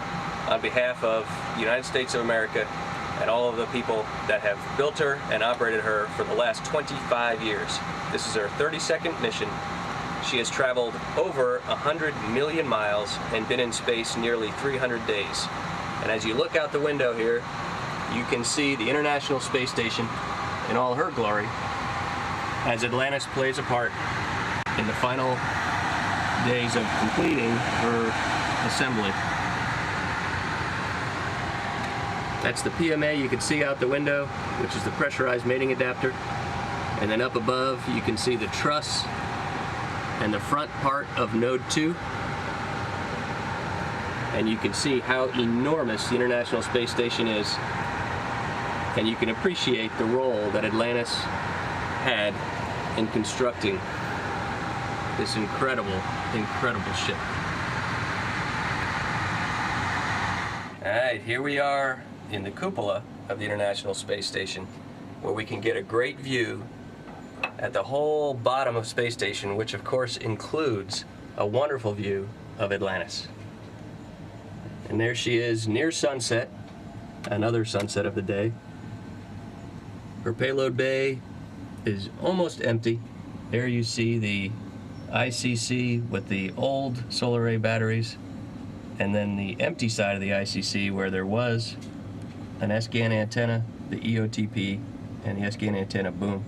[SPEAKER 10] on behalf of the United States of America and all of the people that have built her and operated her for the last 25 years. This is her 32nd mission. She has traveled over 100 million miles and been in space nearly 300 days. And as you look out the window here, you can see the International Space Station in all her glory as Atlantis plays a part in the final days of completing her assembly. That's the PMA you can see out the window, which is the pressurized mating adapter. And then up above, you can see the truss and the front part of Node 2. And you can see how enormous the International Space Station is. And you can appreciate the role that Atlantis had in constructing this incredible, incredible ship. All right, here we are in the cupola of the International Space Station, where we can get a great view at the whole bottom of Space Station, which of course includes a wonderful view of Atlantis. And there she is near sunset, another sunset of the day. Her payload bay is almost empty. There you see the ICC with the old solar array batteries, and then the empty side of the ICC where there was an SGAN antenna, the EOTP, and the SGAN antenna boom.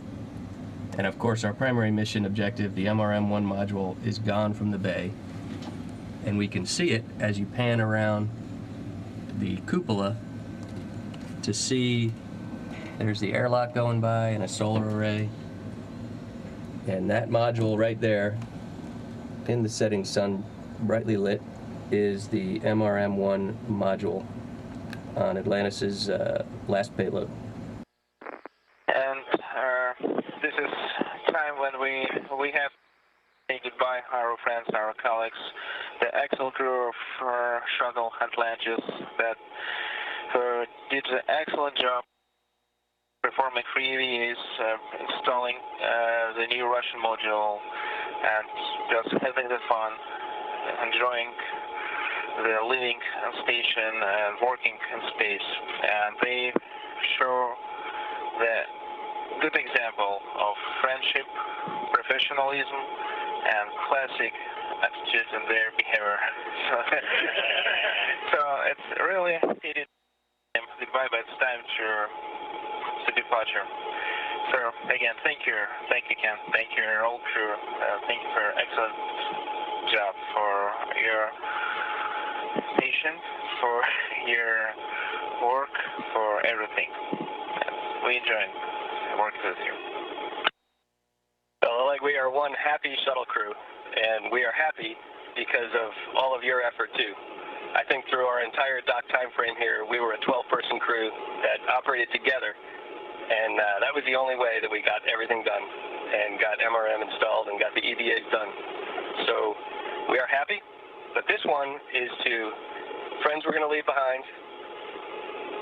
[SPEAKER 10] And of course our primary mission objective, the MRM-1 module, is gone from the bay. And we can see it as you pan around the cupola to see there's the airlock going by and a solar array. And that module right there in the setting sun, brightly lit, is the MRM-1 module on Atlantis' last payload.
[SPEAKER 18] And this is time when we have to say goodbye, our friends, our colleagues, the excellent crew of shuttle Atlantis that did an excellent job performing 3 EVAs, installing the new Russian module, and just having the fun, enjoying the living on station and working in space. And they show the good example of friendship, professionalism, and classic attitude in their behavior. So it's really needed goodbye, but it's time to departure. So again, thank you Ken, thank you all crew, thank you for your excellent job, for your patience, for your work, for everything. We enjoy working with you. like we are one happy shuttle crew, and we are happy because of all of your effort too. I think through our entire dock time frame here, we were a 12-person crew that operated together, and that was the only way that we got everything done and got MRM installed and got the EVAs done. So we are happy, but this one is to friends we're going to leave behind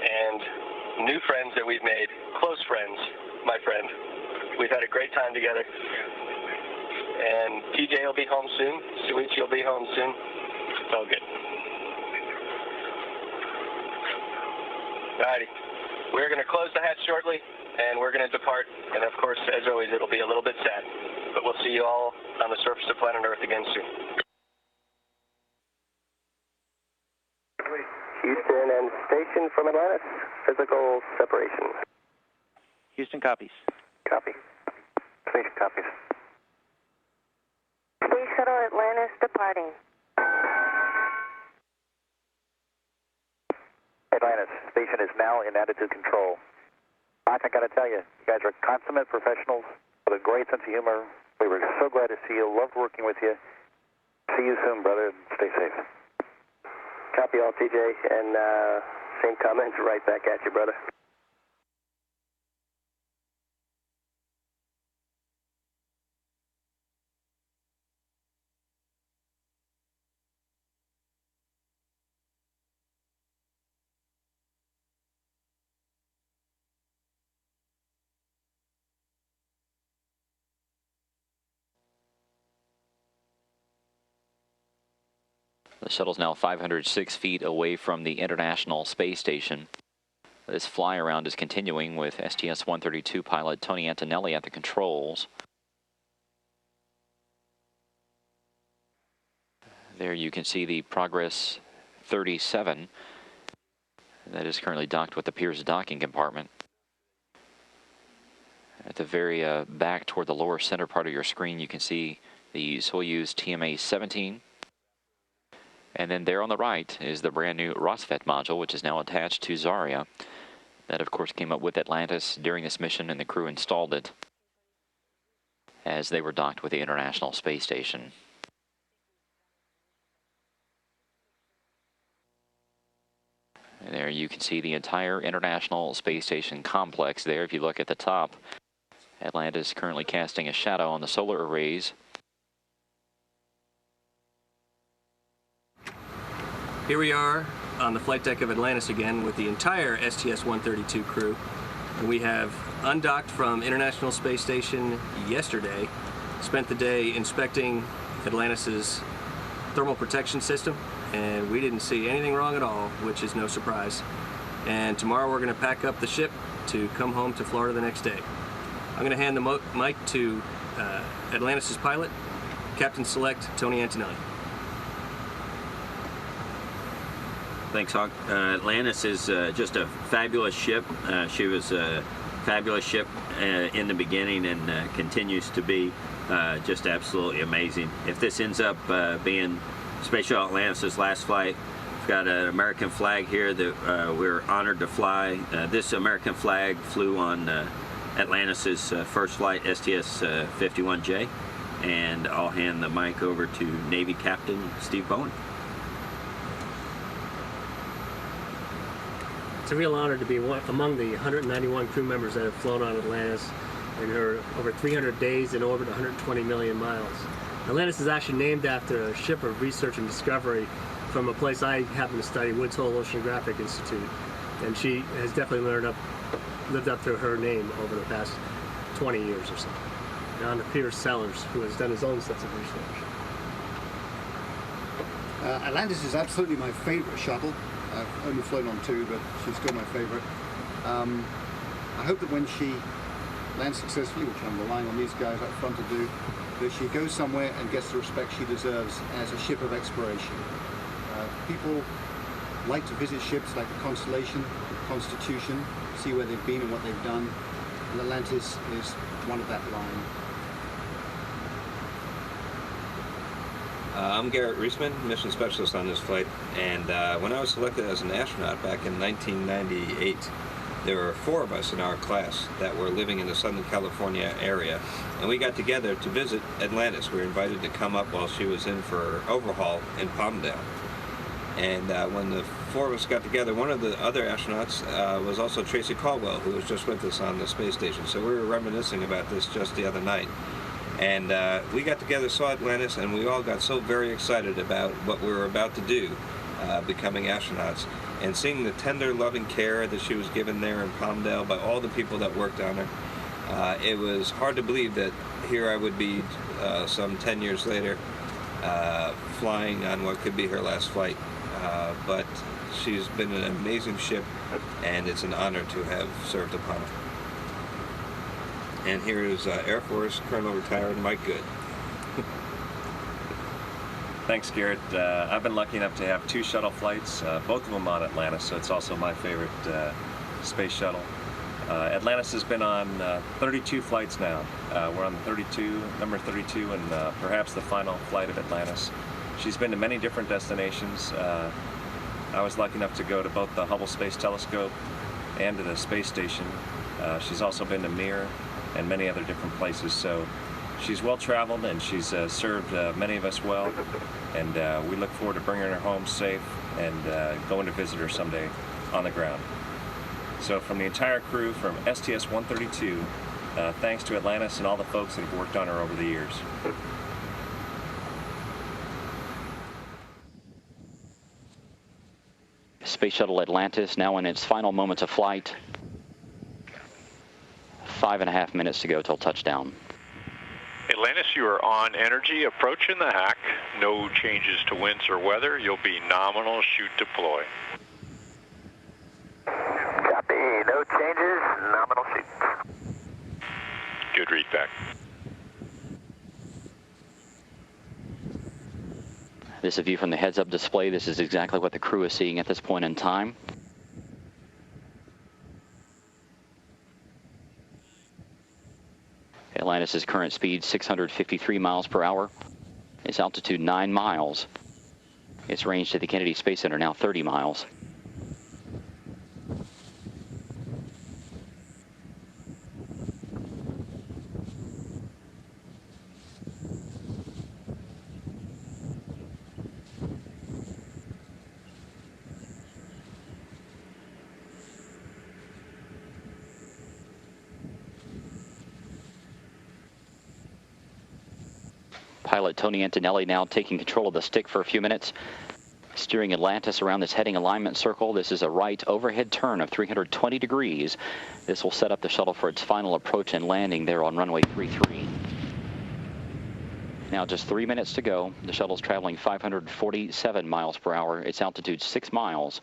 [SPEAKER 18] and new friends that we've made, close friends, my friend. We've had a great time together. And TJ will be home soon. Suichi will be home soon. It's all good. Alrighty. We're going to close the hatch shortly, and we're going to depart. And of course, as always, it'll be a little bit sad. But we'll see you all on the surface of planet Earth again soon.
[SPEAKER 5] Houston and station from Atlantis. Physical separation.
[SPEAKER 6] Houston copies.
[SPEAKER 5] Copy. Station copies.
[SPEAKER 13] Space Shuttle Atlantis departing.
[SPEAKER 5] Atlantis, station is now in attitude control. Mike, I gotta tell you, you guys are consummate professionals with a great sense of humor. We were so glad to see you. Loved working with you. See you soon, brother. Stay safe. Copy all, TJ, and same comments right back at you, brother.
[SPEAKER 12] The shuttle's now 506 feet away from the International Space Station. This fly around is continuing with STS-132 pilot Tony Antonelli at the controls. There you can see the Progress 37 that is currently docked with the Piers docking compartment. At the very back toward the lower center part of your screen, you can see the Soyuz TMA-17. And then there on the right is the brand new Rassvet module, which is now attached to Zarya. That, of course, came up with Atlantis during this mission, and the crew installed it as they were docked with the International Space Station. And there you can see the entire International Space Station complex there. If you look at the top, Atlantis currently casting a shadow on the solar arrays.
[SPEAKER 10] Here we are on the flight deck of Atlantis again with the entire STS-132 crew. And we have undocked from International Space Station yesterday, spent the day inspecting Atlantis's thermal protection system, and we didn't see anything wrong at all, which is no surprise. And tomorrow we're going to pack up the ship to come home to Florida the next day. I'm going to hand the mic to Atlantis's pilot, Captain Select Tony Antonelli.
[SPEAKER 8] Thanks, Hawk. Atlantis is just a fabulous ship. She was a fabulous ship in the beginning and continues to be just absolutely amazing. If this ends up being Space Shuttle Atlantis' last flight, we've got an American flag here that we're honored to fly. This American flag flew on Atlantis' first flight, STS-51J, and I'll hand the mic over to Navy Captain Steve Bowen.
[SPEAKER 20] It's a real honor to be among the 191 crew members that have flown on Atlantis in her over 300 days in orbit, 120 million miles. Atlantis is actually named after a ship of research and discovery from a place I happen to study, Woods Hole Oceanographic Institute, and she has definitely lived up to her name over the past 20 years or so. Good and Piers Sellers, who has done his own sets of research.
[SPEAKER 9] Atlantis is absolutely my favorite shuttle. I've only flown on two, but she's still my favorite. I hope that when she lands successfully, which I'm relying on these guys up front to do, that she goes somewhere and gets the respect she deserves as a ship of exploration. People like to visit ships like the Constellation, the Constitution, see where they've been and what they've done, and Atlantis is one of that line.
[SPEAKER 22] I'm Garrett Reisman, mission specialist on this flight, and when I was selected as an astronaut back in 1998,
[SPEAKER 4] there were 4 of us in our class that were living in the Southern California area, and we got together to visit Atlantis. We were invited to come up while she was in for overhaul in Palmdale. And when the 4 of us got together, one of the other astronauts was also Tracy Caldwell, who was just with us on the space station. So we were reminiscing about this just the other night. And we got together, saw Atlantis, and we all got so very excited about what we were about to do, becoming astronauts. And seeing the tender, loving care that she was given there in Palmdale by all the people that worked on her, it was hard to believe that here I would be some 10 years later flying on what could be her last flight. But she's been an amazing ship, and it's an honor to have served upon her. And here is Air Force Colonel Retired Mike Good.
[SPEAKER 22] Thanks, Garrett. I've been lucky enough to have 2 shuttle flights, both of them on Atlantis, so it's also my favorite space shuttle. Atlantis has been on 32 flights now. We're on the number 32, and perhaps the final flight of Atlantis. She's been to many different destinations. I was lucky enough to go to both the Hubble Space Telescope and to the space station. She's also been to Mir and many other different places. So she's well traveled, and she's served many of us well, and we look forward to bringing her home safe and going to visit her someday on the ground. So from the entire crew, from STS-132, thanks to Atlantis and all the folks that have worked on her over the years.
[SPEAKER 12] Space Shuttle Atlantis now in its final moments of flight. 5.5 minutes to go till touchdown.
[SPEAKER 23] Atlantis, you are on energy, approaching the hack. No changes to winds or weather. You'll be nominal, shoot, deploy.
[SPEAKER 5] Copy, no changes, nominal shoot.
[SPEAKER 23] Good read back.
[SPEAKER 12] This is a view from the heads-up display. This is exactly what the crew is seeing at this point in time. Atlantis' current speed, 653 miles per hour. Its altitude, 9 miles. Its range to the Kennedy Space Center, now 30 miles. Pilot Tony Antonelli now taking control of the stick for a few minutes, steering Atlantis around this heading alignment circle. This is a right overhead turn of 320 degrees. This will set up the shuttle for its final approach and landing there on runway 33. Now just 3 minutes to go. The shuttle's traveling 547 miles per hour. Its altitude 6 miles.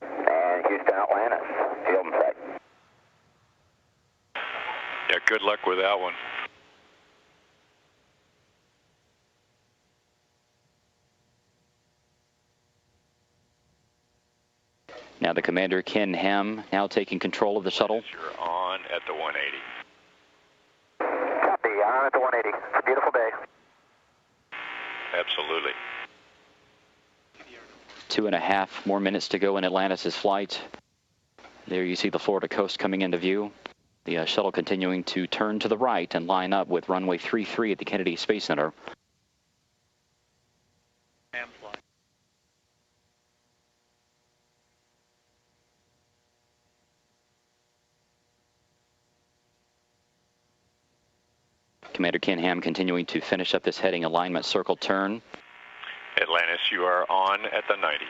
[SPEAKER 5] And Houston, Atlantis, field in sight.
[SPEAKER 23] Yeah, good luck with that one.
[SPEAKER 12] Now the commander, Ken Ham, now taking control of the shuttle.
[SPEAKER 23] You're on at the 180.
[SPEAKER 5] Copy, on at the 180. It's a beautiful day.
[SPEAKER 23] Absolutely.
[SPEAKER 12] 2.5 more minutes to go in Atlantis' flight. There you see the Florida coast coming into view. The shuttle continuing to turn to the right and line up with runway 33 at the Kennedy Space Center. Commander Ken Ham continuing to finish up this heading alignment circle turn.
[SPEAKER 23] Atlantis, you are on at the 90.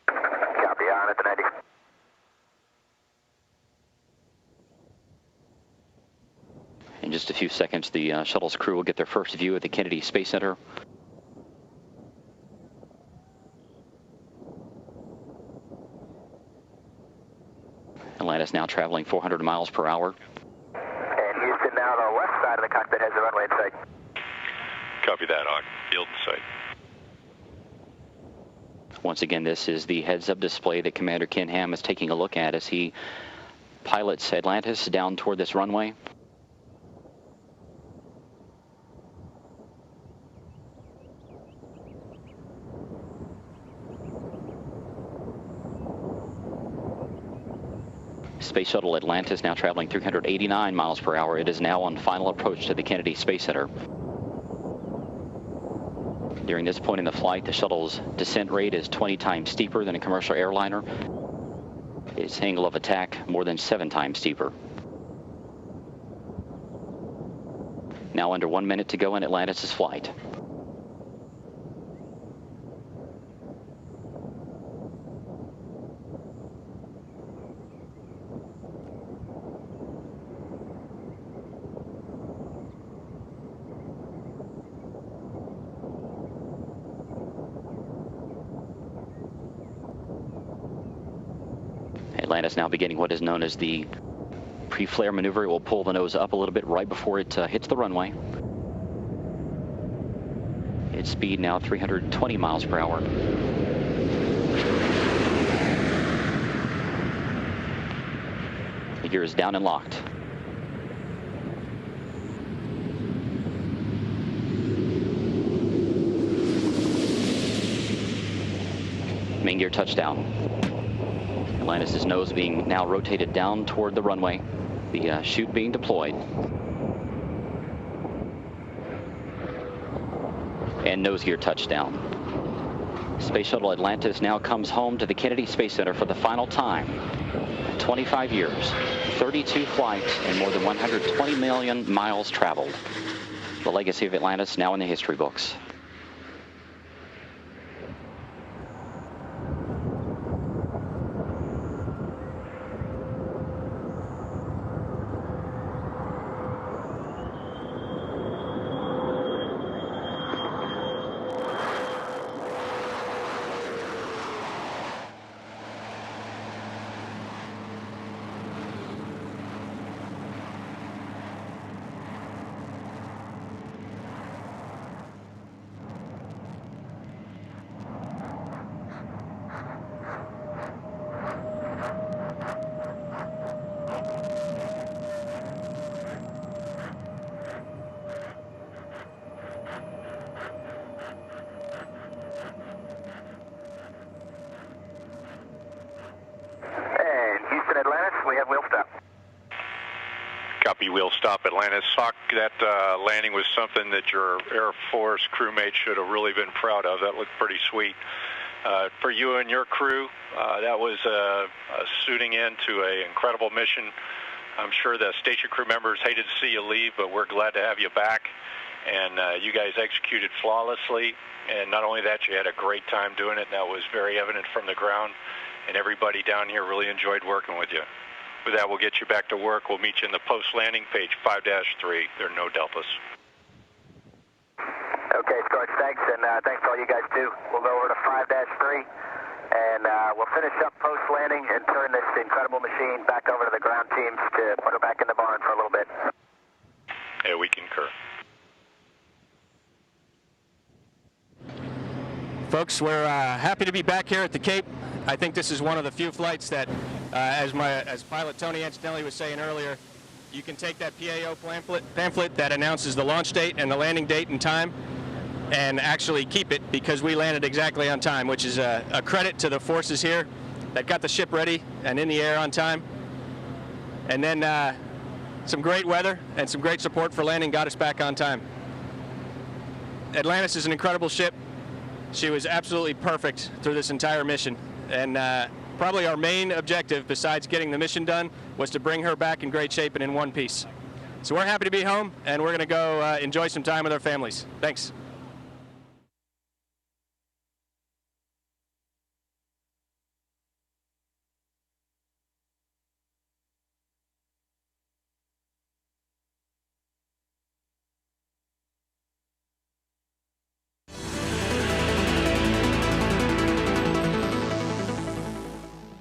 [SPEAKER 5] Copy, on at the 90.
[SPEAKER 12] In just a few seconds, the shuttle's crew will get their first view of the Kennedy Space Center. Atlantis now traveling 400 miles per hour.
[SPEAKER 5] And Houston, now the left side of the cockpit has the runway in sight.
[SPEAKER 23] Copy that, Hawk. Field in sight.
[SPEAKER 12] Once again, this is the heads-up display that Commander Ken Ham is taking a look at as he pilots Atlantis down toward this runway. Space Shuttle Atlantis now traveling 389 miles per hour. It is now on final approach to the Kennedy Space Center. During this point in the flight, the shuttle's descent rate is 20 times steeper than a commercial airliner. Its angle of attack more than 7 times steeper. Now under 1 minute to go in Atlantis' flight. Atlantis now beginning what is known as the pre-flare maneuver. It will pull the nose up a little bit right before it hits the runway. Its speed now 320 miles per hour. The gear is down and locked. Main gear touchdown. Atlantis' nose being now rotated down toward the runway. The chute being deployed. And nose gear touchdown. Space Shuttle Atlantis now comes home to the Kennedy Space Center for the final time. 25 years, 32 flights, and more than 120 million miles traveled. The legacy of Atlantis now in the history books.
[SPEAKER 23] Copy, wheel stop, Atlantis. Sock, that landing was something that your Air Force crewmates should have really been proud of. That looked pretty sweet. For you and your crew, that was a suiting in to an incredible mission. I'm sure the station crew members hated to see you leave, but we're glad to have you back. And you guys executed flawlessly. And not only that, you had a great time doing it. That was very evident from the ground. And everybody down here really enjoyed working with you. With that, we'll get you back to work. We'll meet you in the post-landing page 5-3. There are no deltas.
[SPEAKER 5] Okay, Scorch, thanks, and thanks to all you guys too. We'll go over to 5-3, and we'll finish up post-landing and turn this incredible machine back over to the ground teams to put her back in the barn for a little bit.
[SPEAKER 23] Yeah, we concur.
[SPEAKER 3] Folks, we're happy to be back here at the Cape. I think this is one of the few flights that, as pilot Tony Antonelli was saying earlier, you can take that PAO pamphlet that announces the launch date and the landing date and time and actually keep it, because we landed exactly on time, which is a credit to the forces here that got the ship ready and in the air on time. And then some great weather and some great support for landing got us back on time. Atlantis is an incredible ship. She was absolutely perfect through this entire mission. And probably our main objective, besides getting the mission done, was to bring her back in great shape and in one piece. So we're happy to be home, and we're going to go enjoy some time with our families. Thanks.